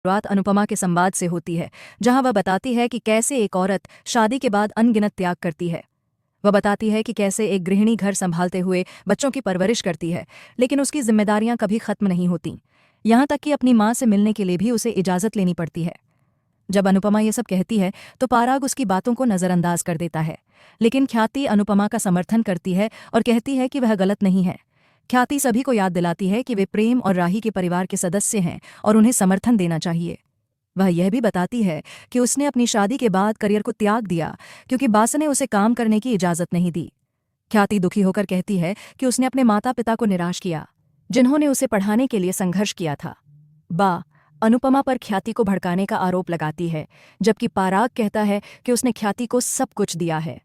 शुरुआत अनुपमा के संवाद से होती है, जहां वह बताती है कि कैसे एक औरत शादी के बाद अनगिनत त्याग करती है। वह बताती है कि कैसे एक गृहिणी घर संभालते हुए बच्चों की परवरिश करती है, लेकिन उसकी जिम्मेदारियां कभी खत्म नहीं होती। यहां तक कि अपनी मां से मिलने के लिए भी उसे इजाजत लेनी पड़ती है। जब अनुपमा ये सब कहती है तो पाराग उसकी बातों को नजरअंदाज कर देता है, लेकिन ख्याति अनुपमा का समर्थन करती है और कहती है कि वह गलत नहीं है। ख्याति सभी को याद दिलाती है कि वे प्रेम और राही के परिवार के सदस्य हैं और उन्हें समर्थन देना चाहिए। वह यह भी बताती है कि उसने अपनी शादी के बाद करियर को त्याग दिया क्योंकि बास ने उसे काम करने की इजाजत नहीं दी। ख्याति दुखी होकर कहती है कि उसने अपने माता पिता को निराश किया, जिन्होंने उसे पढ़ाने के लिए संघर्ष किया था। बा अनुपमा पर ख्याति को भड़काने का आरोप लगाती है, जबकि पाराग कहता है कि उसने ख्याति को सब कुछ दिया है।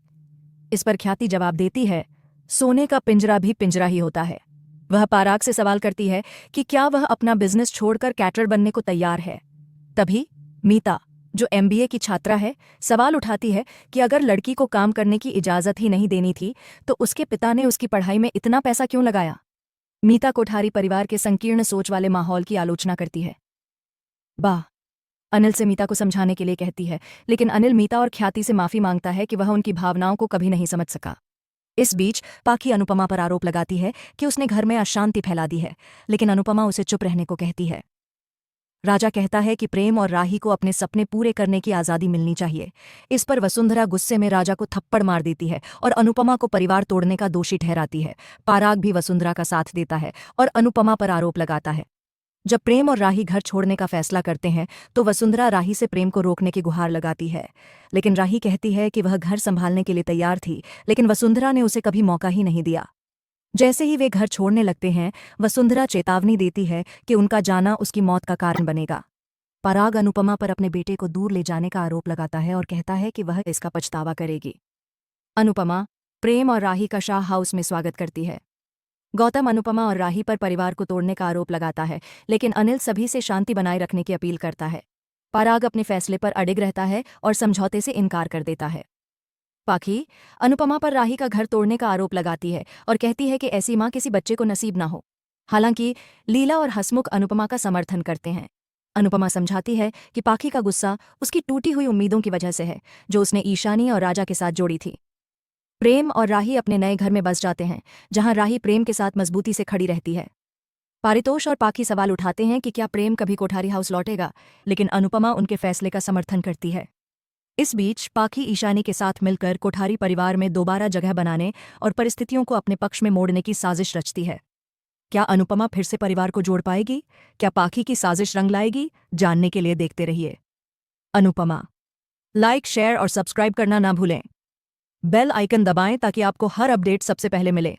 इस पर ख्याति जवाब देती है, सोने का पिंजरा भी पिंजरा ही होता है। वह पाराग से सवाल करती है कि क्या वह अपना बिजनेस छोड़कर कैटरर बनने को तैयार है। तभी मीता, जो एमबीए की छात्रा है, सवाल उठाती है कि अगर लड़की को काम करने की इजाजत ही नहीं देनी थी तो उसके पिता ने उसकी पढ़ाई में इतना पैसा क्यों लगाया। मीता कोठारी परिवार के संकीर्ण सोच वाले माहौल की आलोचना करती है। बा अनिल से मीता को समझाने के लिए कहती है, लेकिन अनिल मीता और ख्याति से माफी मांगता है कि वह उनकी भावनाओं को कभी नहीं समझ सका। इस बीच पाखी अनुपमा पर आरोप लगाती है कि उसने घर में अशांति फैला दी है, लेकिन अनुपमा उसे चुप रहने को कहती है। राजा कहता है कि प्रेम और राही को अपने सपने पूरे करने की आज़ादी मिलनी चाहिए। इस पर वसुंधरा गुस्से में राजा को थप्पड़ मार देती है और अनुपमा को परिवार तोड़ने का दोषी ठहराती है। पाराग भी वसुंधरा का साथ देता है और अनुपमा पर आरोप लगाता है। जब प्रेम और राही घर छोड़ने का फैसला करते हैं तो वसुंधरा राही से प्रेम को रोकने की गुहार लगाती है, लेकिन राही कहती है कि वह घर संभालने के लिए तैयार थी, लेकिन वसुंधरा ने उसे कभी मौका ही नहीं दिया। जैसे ही वे घर छोड़ने लगते हैं, वसुंधरा चेतावनी देती है कि उनका जाना उसकी मौत का कारण बनेगा। पराग अनुपमा पर अपने बेटे को दूर ले जाने का आरोप लगाता है और कहता है कि वह इसका पछतावा करेगी। अनुपमा प्रेम और राही का शाह हाउस में स्वागत करती है। गौतम अनुपमा और राही पर परिवार को तोड़ने का आरोप लगाता है, लेकिन अनिल सभी से शांति बनाए रखने की अपील करता है। पराग अपने फैसले पर अडिग रहता है और समझौते से इनकार कर देता है। पाखी अनुपमा पर राही का घर तोड़ने का आरोप लगाती है और कहती है कि ऐसी मां किसी बच्चे को नसीब ना हो। हालांकि लीला और हसमुख अनुपमा का समर्थन करते हैं। अनुपमा समझाती है कि पाखी का गुस्सा उसकी टूटी हुई उम्मीदों की वजह से है, जो उसने ईशानी और राजा के साथ जोड़ी थी। प्रेम और राही अपने नए घर में बस जाते हैं, जहां राही प्रेम के साथ मजबूती से खड़ी रहती है। पारितोष और पाखी सवाल उठाते हैं कि क्या प्रेम कभी कोठारी हाउस लौटेगा, लेकिन अनुपमा उनके फैसले का समर्थन करती है। इस बीच पाखी ईशानी के साथ मिलकर कोठारी परिवार में दोबारा जगह बनाने और परिस्थितियों को अपने पक्ष में मोड़ने की साजिश रचती है। क्या अनुपमा फिर से परिवार को जोड़ पाएगी? क्या पाखी की साजिश रंग लाएगी? जानने के लिए देखते रहिए अनुपमा। लाइक, शेयर और सब्सक्राइब करना ना भूलें। बेल आइकन दबाएं ताकि आपको हर अपडेट सबसे पहले मिले।